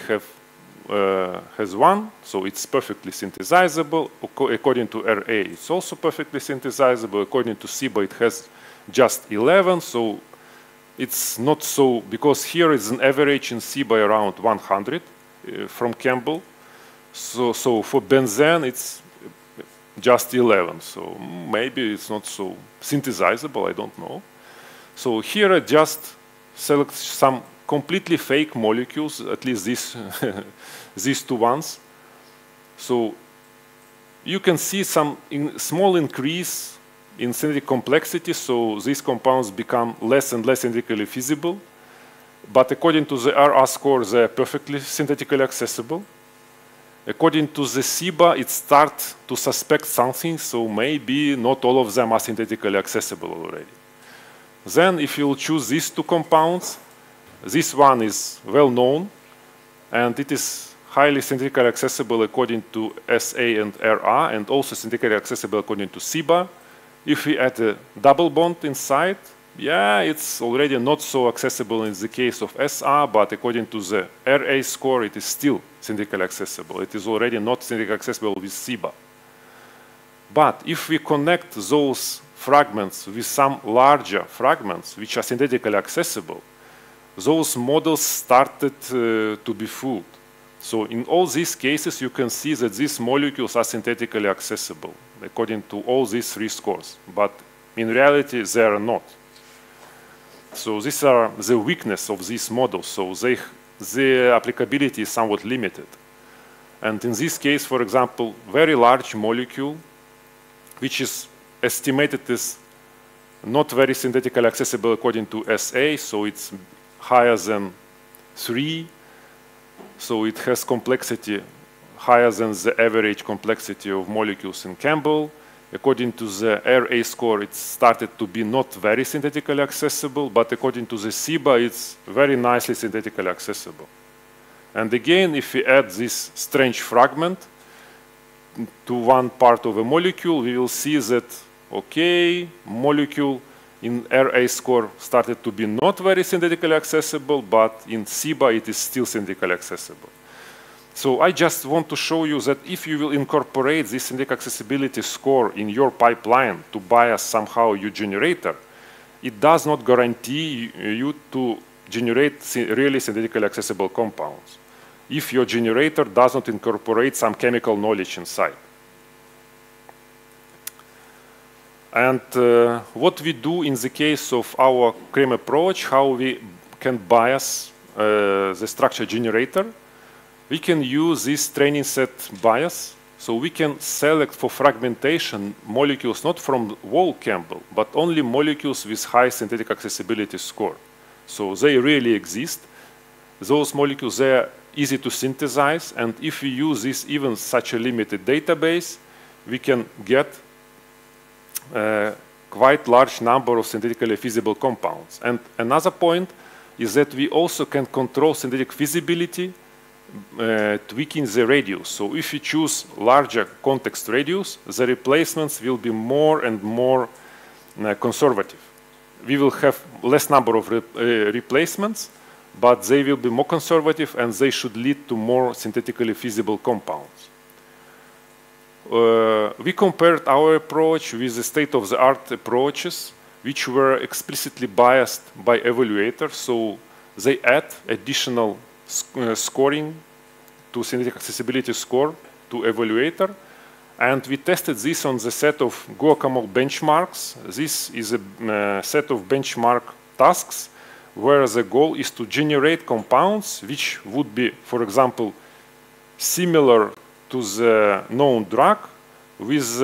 has 1, so it's perfectly synthesizable. According to RA, it's also perfectly synthesizable. According to CIBA, it has just 11, so it's not so, because here is an average in CIBA around 100 from Campbell. So for benzene, it's just 11, so maybe it's not so synthesizable, I don't know. So here I just select some completely fake molecules, at least these two ones. So you can see some small increase in synthetic complexity, so these compounds become less and less synthetically feasible. But according to the RA score, they're perfectly synthetically accessible. According to the CIBA, it starts to suspect something, so maybe not all of them are synthetically accessible already. Then if you'll choose these two compounds, this one is well known, and it is highly synthetically accessible according to SA and RA, and also synthetically accessible according to CIBA. If we add a double bond inside, yeah, it's already not so accessible in the case of SA, but according to the RA score, it is still synthetically accessible. It is already not synthetically accessible with CIBA. But if we connect those fragments with some larger fragments, which are synthetically accessible, those models started to be fooled. So in all these cases, you can see that these molecules are synthetically accessible, according to all these three scores. But in reality, they are not. So these are the weakness of these models. So their applicability is somewhat limited. And in this case, for example, very large molecule, which is estimated as not very synthetically accessible according to SA, so it's higher than 3. So it has complexity higher than the average complexity of molecules in Campbell. According to the RA score, it started to be not very synthetically accessible, but according to the CIBA, it's very nicely synthetically accessible. And again, if we add this strange fragment to one part of a molecule, we will see that, okay, molecule in RA score started to be not very synthetically accessible, but in CIBA, it is still synthetically accessible. So I just want to show you that if you will incorporate this synthetic accessibility score in your pipeline to bias somehow your generator, it does not guarantee you to generate really synthetically accessible compounds if your generator does not incorporate some chemical knowledge inside. And what we do in the case of our CREAM approach, how we can bias the structure generator, we can use this training set bias. So we can select for fragmentation molecules not from whole Campbell, but only molecules with high synthetic accessibility score. So they really exist. those molecules, they are easy to synthesize, and if we use this even such a limited database, we can get quite large number of synthetically feasible compounds. And another point is that we also can control synthetic feasibility tweaking the radius. So if you choose larger context radius, the replacements will be more and more conservative. We will have less number of replacements, but they will be more conservative and they should lead to more synthetically feasible compounds. We compared our approach with the state-of-the-art approaches, which were explicitly biased by evaluators, so they add additional scoring to synthetic accessibility score to evaluator, and we tested this on the set of guacamole benchmarks. This is a set of benchmark tasks where the goal is to generate compounds which would be, for example, similar to the known drug with,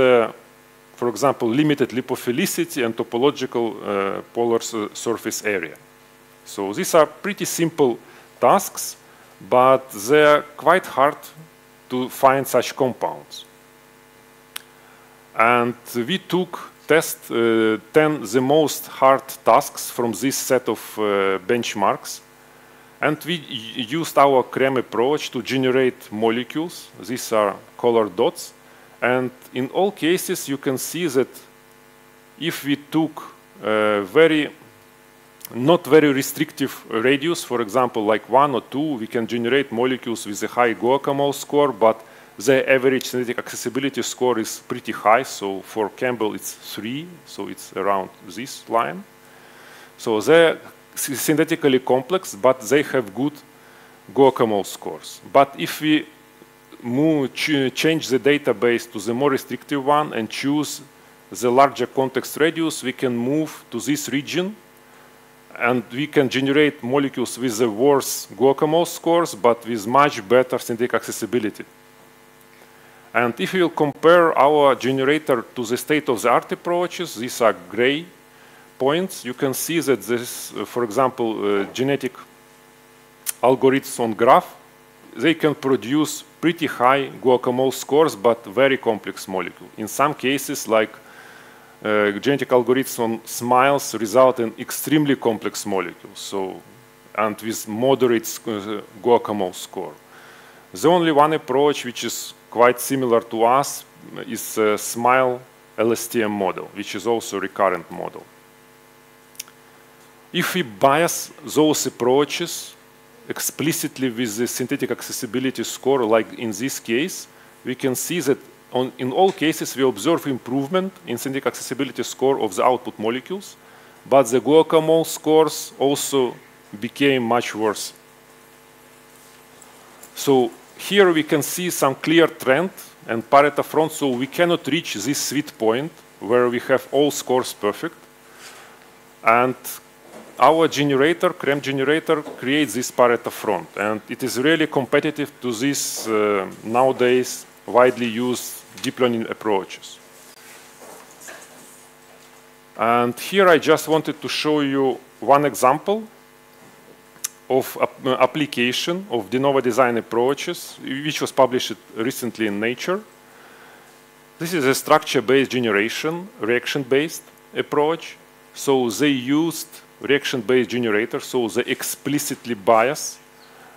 for example, limited lipophilicity and topological polar surface area. So these are pretty simple tasks, but they are quite hard to find such compounds. And we took test 10 the most hard tasks from this set of benchmarks, and we used our CREM approach to generate molecules. These are colored dots, and in all cases you can see that if we took not very restrictive radius, for example like 1 or 2, we can generate molecules with a high guacamole score, but the average synthetic accessibility score is pretty high. So for Campbell it's 3, so it's around this line. So they're synthetically complex, but they have good guacamole scores. But if we change the database to the more restrictive one and choose the larger context radius, we can move to this region and we can generate molecules with the worse guacamole scores, but with much better synthetic accessibility. And if you compare our generator to the state-of-the-art approaches, these are gray points. You can see that this, for example, genetic algorithms on graph, they can produce pretty high guacamole scores, but very complex molecule. In some cases, like genetic algorithms on smiles result in extremely complex molecules, so, and with moderate guacamole score. The only one approach which is quite similar to us is a SMILE LSTM model, which is also a recurrent model. If we bias those approaches explicitly with the synthetic accessibility score, like in this case, we can see that in all cases we observe improvement in synthetic accessibility score of the output molecules, but the guacamole scores also became much worse. So here we can see some clear trend and Pareto front, so we cannot reach this sweet point where we have all scores perfect. And our generator, CREM generator, creates this Pareto front, and it is really competitive to these nowadays widely used deep learning approaches. And here I just wanted to show you one example of application of de novo design approaches, which was published recently in Nature. This is a structure-based generation, reaction-based approach. So they used reaction-based generator, so they explicitly bias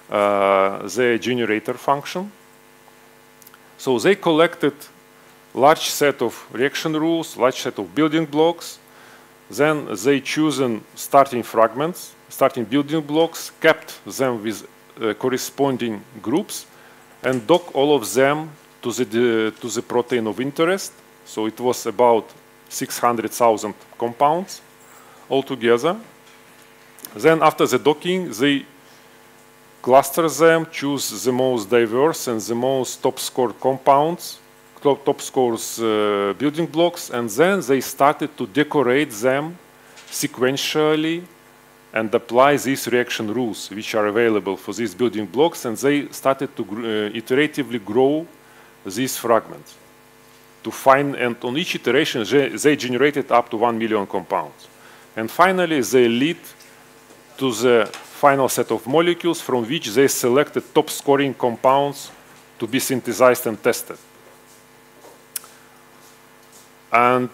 the generator function. So they collected large set of reaction rules, large set of building blocks. Then they chosen starting fragments, starting building blocks, kept them with corresponding groups, and dock all of them to the protein of interest. So it was about 600,000 compounds altogether. Then after the docking, they cluster them, choose the most diverse and the most top scored compounds, top scores building blocks, and then they started to decorate them sequentially and apply these reaction rules which are available for these building blocks, and they started to iteratively grow these fragments to find, and on each iteration they generated up to 1 million compounds. And finally they lead to the final set of molecules from which they selected top scoring compounds to be synthesized and tested. And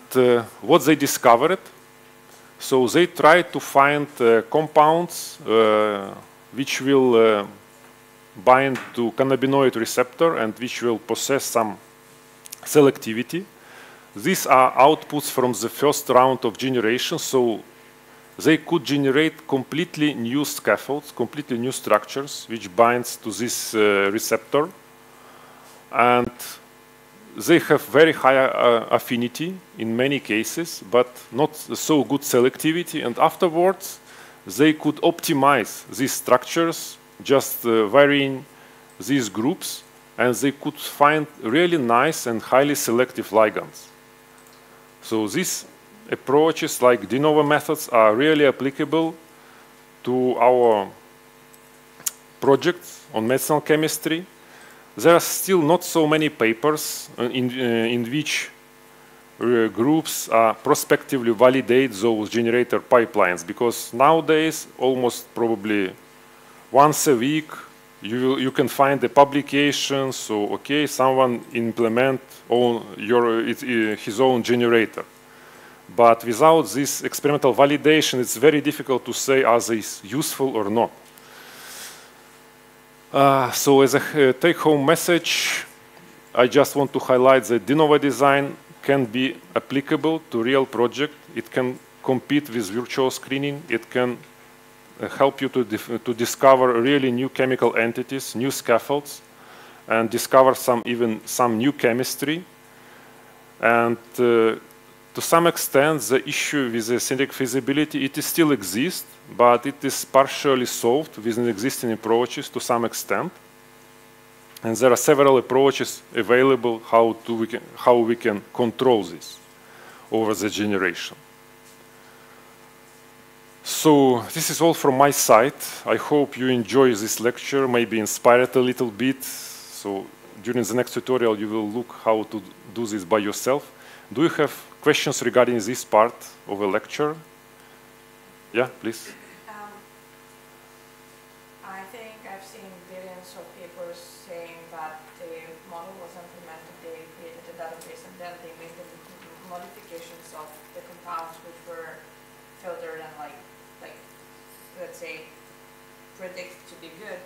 what they discovered, so they tried to find compounds which will bind to cannabinoid receptor and which will possess some selectivity. These are outputs from the first round of generation, so they could generate completely new scaffolds, completely new structures which binds to this receptor, and they have very high affinity in many cases, but not so good selectivity, and afterwards they could optimize these structures, just varying these groups, and they could find really nice and highly selective ligands. So these approaches like de novo methods are really applicable to our projects on medicinal chemistry. There are still not so many papers in which groups prospectively validate those generator pipelines, because nowadays almost probably once a week you can find a publication, so okay, someone implement his own generator. But without this experimental validation, it's very difficult to say are they useful or not. So as a take-home message, I just want to highlight that de novo design can be applicable to real project. It can compete with virtual screening. It can help you to discover really new chemical entities, new scaffolds, and discover even some new chemistry. And to some extent, the issue with the synthetic feasibility, it still exists, but it is partially solved within existing approaches to some extent. And there are several approaches available how we can control this over the generation. So this is all from my side. I hope you enjoy this lecture, maybe inspired a little bit. So during the next tutorial, you will look how to do this by yourself. Do you have questions regarding this part of a lecture? Yeah, please. I think I've seen billions of papers saying that the model wasn't implemented, they created a database and then they made the modifications of the compounds which were filtered and like let's say predicted to be good.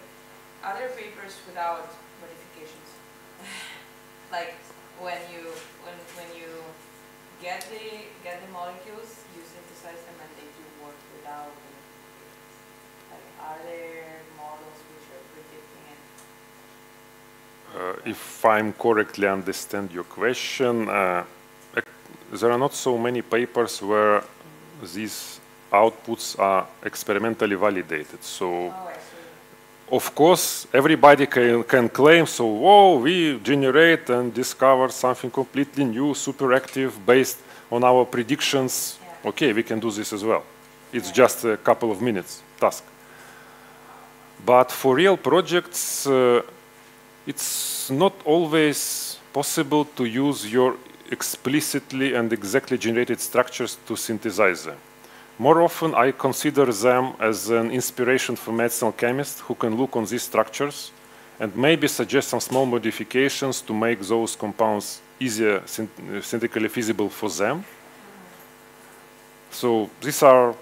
Other papers without modifications, like when you get the molecules, you synthesize them and they do work without. Like, are there models which are predicting it? If I'm correctly understand your question, there are not so many papers where these outputs are experimentally validated. So, of course, everybody can claim, so, oh, we generate and discover something completely new, super active, based on our predictions. Yeah. Okay, we can do this as well. It's just a couple of minutes task. But for real projects, it's not always possible to use your explicitly and exactly generated structures to synthesize them. More often, I consider them as an inspiration for medicinal chemists who can look on these structures and maybe suggest some small modifications to make those compounds easier synthetically feasible for them. So these are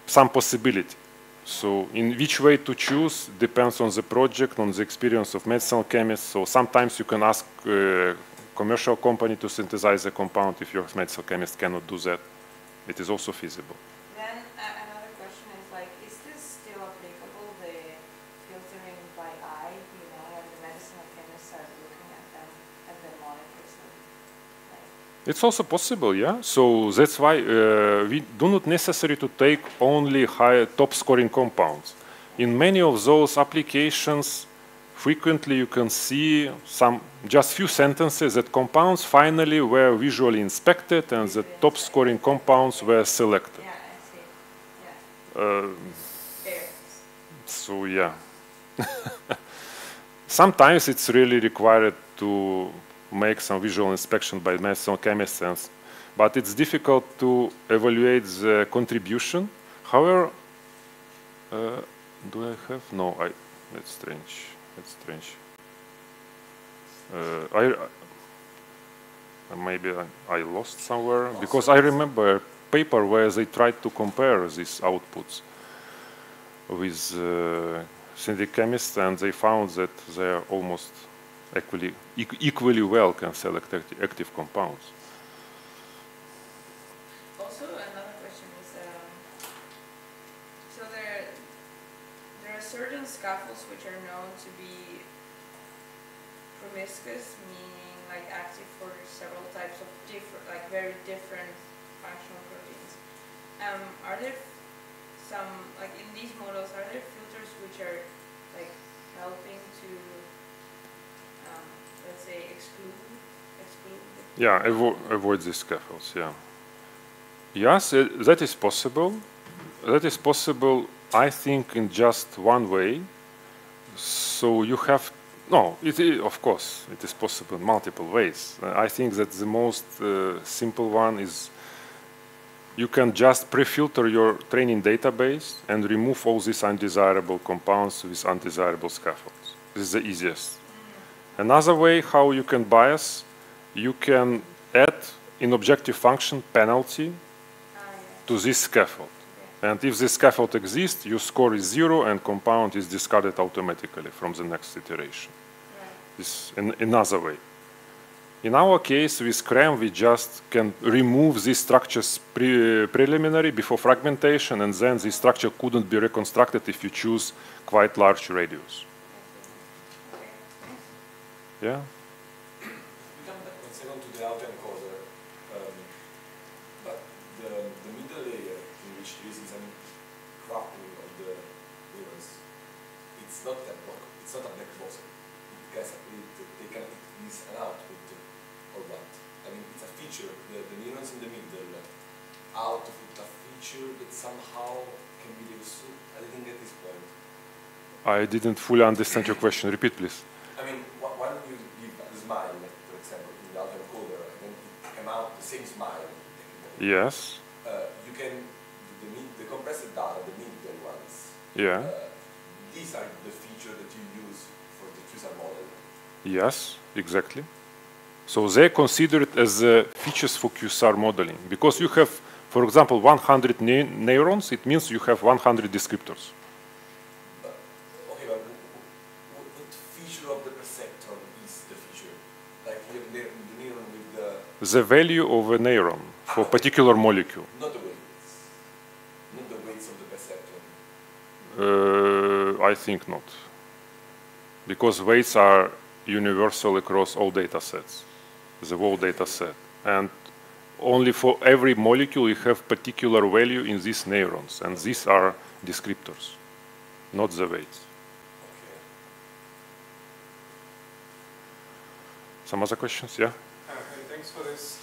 some possibilities. So in which way to choose depends on the project, on the experience of medicinal chemists. So sometimes you can ask a commercial company to synthesize a compound if your medicinal chemist cannot do that. It is also feasible. Then another question is like, is this still applicable, the filtering by eye, you know, when the medicinal chemists are looking at them, at the molecules? And, it's also possible, yeah. So that's why we do not necessary to take only high top scoring compounds. In many of those applications, frequently you can see just few sentences that compounds finally were visually inspected and the top scoring compounds were selected. Yeah, I see. Yeah. So yeah. Sometimes it's really required to make some visual inspection by medicinal chemists, but it's difficult to evaluate the contribution. However, Do I have? No, that's strange. That's strange. Maybe I lost somewhere, because I remember a paper where they tried to compare these outputs with synthetic chemists, and they found that they are almost equally well can select active compounds. Also, another question is, so there are certain scaffolds which are known to be promiscuous, meaning like active for several types of different, like very different functional proteins. Are there some, like in these models, are there filters which are like helping to, let's say, exclude? Yeah, avoid these scaffolds. Yeah. Yes, that is possible. That is possible, I think, in just one way. So you have of course, it is possible in multiple ways. I think that the most simple one is you can just pre-filter your training database and remove all these undesirable compounds with undesirable scaffolds. This is the easiest. Another way how you can bias, you can add in objective function penalty to this scaffold. And if this scaffold exists, your score is 0 and compound is discarded automatically from the next iteration. This is another way. In our case, with CRAM, we just can remove these structures preliminary before fragmentation, and then the structure couldn't be reconstructed if you choose quite large radius. Yeah? We come back one second to the autoencoder, but the middle layer in which there is some cropping of the neurons, it's not a black box. They can this and out with or what. I mean, it's a feature. The neurons in the middle out of it, a feature that somehow can be used. I didn't get this point. I didn't fully understand your question. Repeat, please. I mean, when you give a smile, for example, in the autoencoder, and then it came out the same smile. Yes. You can the compressed data, the middle ones. Yeah. These are the feature that you use for the QSAR model. Yes, exactly. So they consider it as features for QSAR modeling. Because you have, for example, 100 neurons, it means you have 100 descriptors. Okay, but what feature of the perceptron is the feature? Like you have the neuron with the value of a neuron for a particular molecule. Not the weights. Not the weights of the perceptron. I think not. Because weights are universal across all data sets, the whole data set. And only for every molecule you have particular value in these neurons, and these are descriptors, not the weights. Okay. Some other questions? Yeah? Hey, thanks for this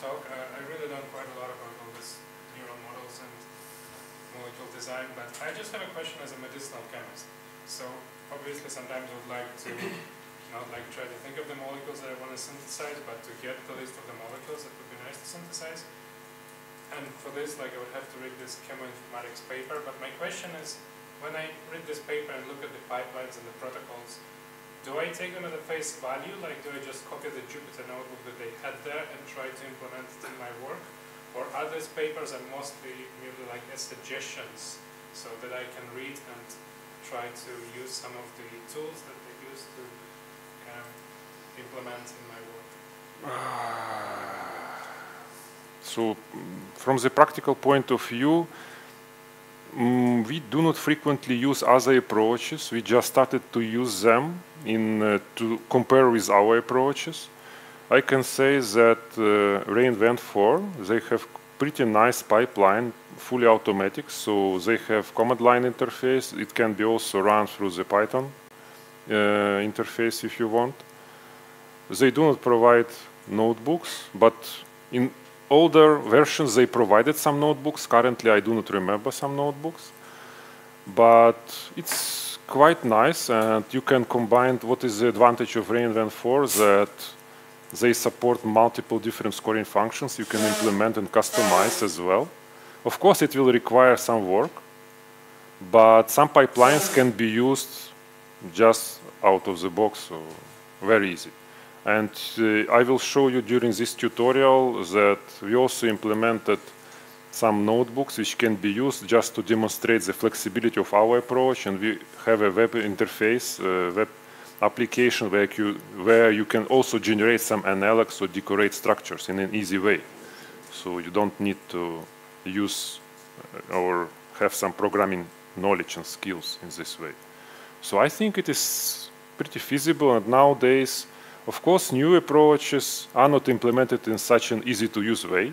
talk. I really learned quite a lot about all this neural models and molecule design, but I just have a question as a medicinal chemist. So obviously sometimes I would like to not like try to think of the molecules that I want to synthesize, but to get the list of the molecules that would be nice to synthesize. And for this, like I would have to read this chemoinformatics paper. But my question is, when I read this paper and look at the pipelines and the protocols, do I take them at a face value? Like, do I just copy the Jupyter notebook that they had there and try to implement it in my work? Or are these papers are mostly merely like as suggestions, so that I can read and try to use some of the tools that they use to implement in my work? So, from the practical point of view, we do not frequently use other approaches. We just started to use them to compare with our approaches. I can say that reinvent 4, they have pretty nice pipeline, fully automatic, so they have command line interface. It can be also run through the Python interface if you want. They do not provide notebooks, but in older versions they provided some notebooks. Currently I do not remember some notebooks, but it's quite nice, and you can combine. What is the advantage of reinvent 4? That they support multiple different scoring functions you can implement and customize as well. Of course it will require some work, but some pipelines can be used just out of the box, so very easy. And I will show you during this tutorial that we also implemented some notebooks which can be used just to demonstrate the flexibility of our approach, and we have a web interface, web application where you can also generate some analogs or decorate structures in an easy way. So you don't need to use or have some programming knowledge and skills in this way. So I think it is pretty feasible, and nowadays, of course, new approaches are not implemented in such an easy-to-use way,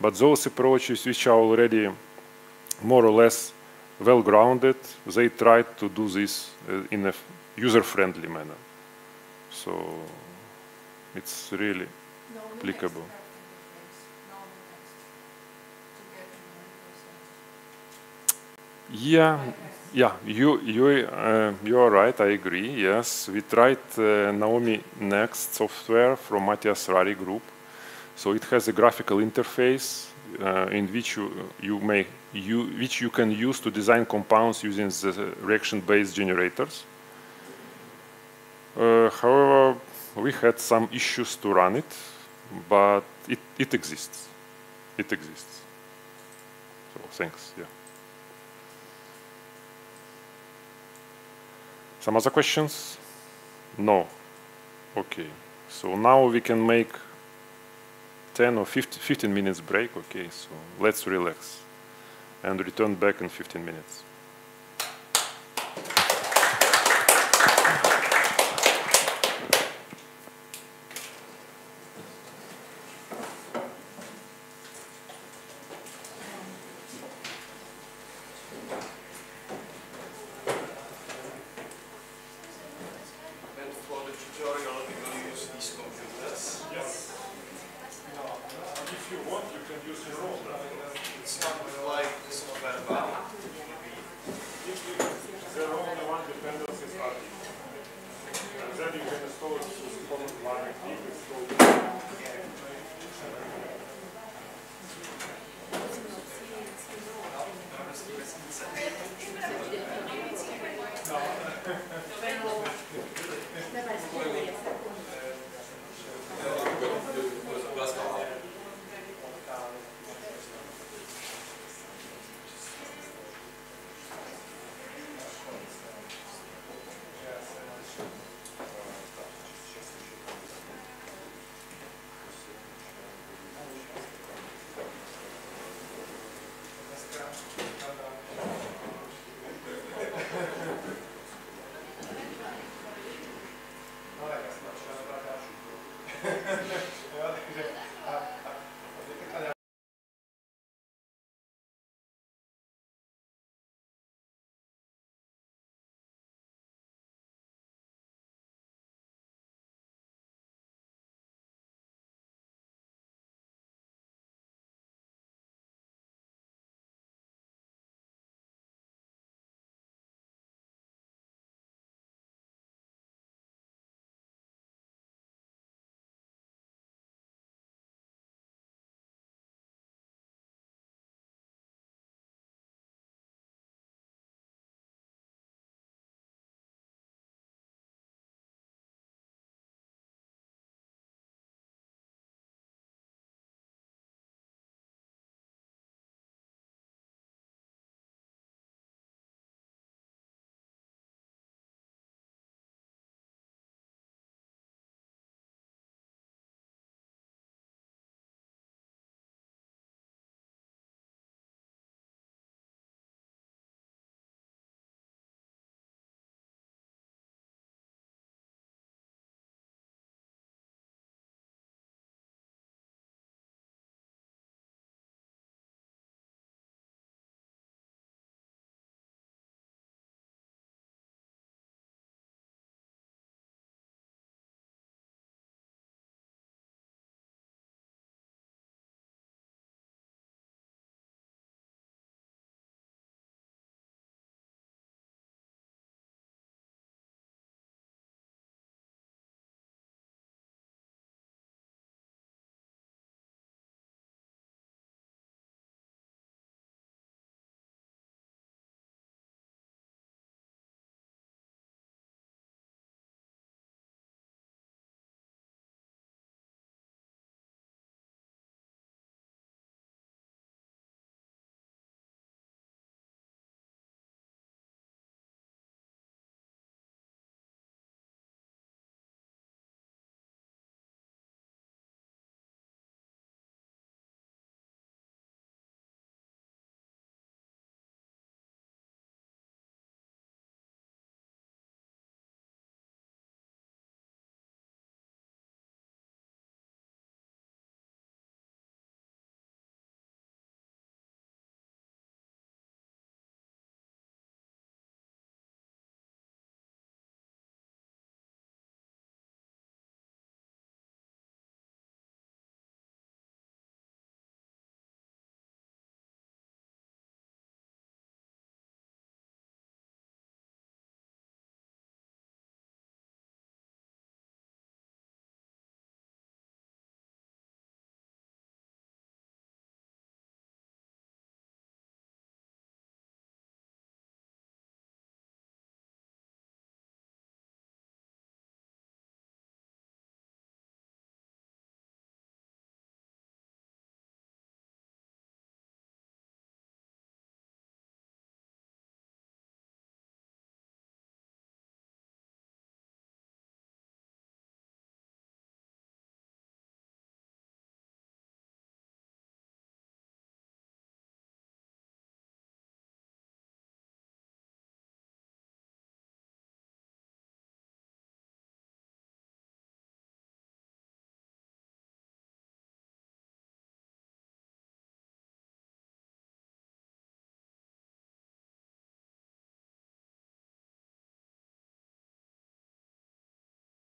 but those approaches which are already more or less well-grounded, they try to do this in a user-friendly manner. So it's really applicable. Yeah, you are right. I agree. Yes, we tried Naomi Next software from Matthias Rari group. So it has a graphical interface in which which you can use to design compounds using the reaction-based generators. However, we had some issues to run it, but it exists. It exists. So thanks. Yeah. Some other questions? No. Okay. So now we can make 10 or 15 minutes break. Okay. So let's relax and return back in 15 minutes.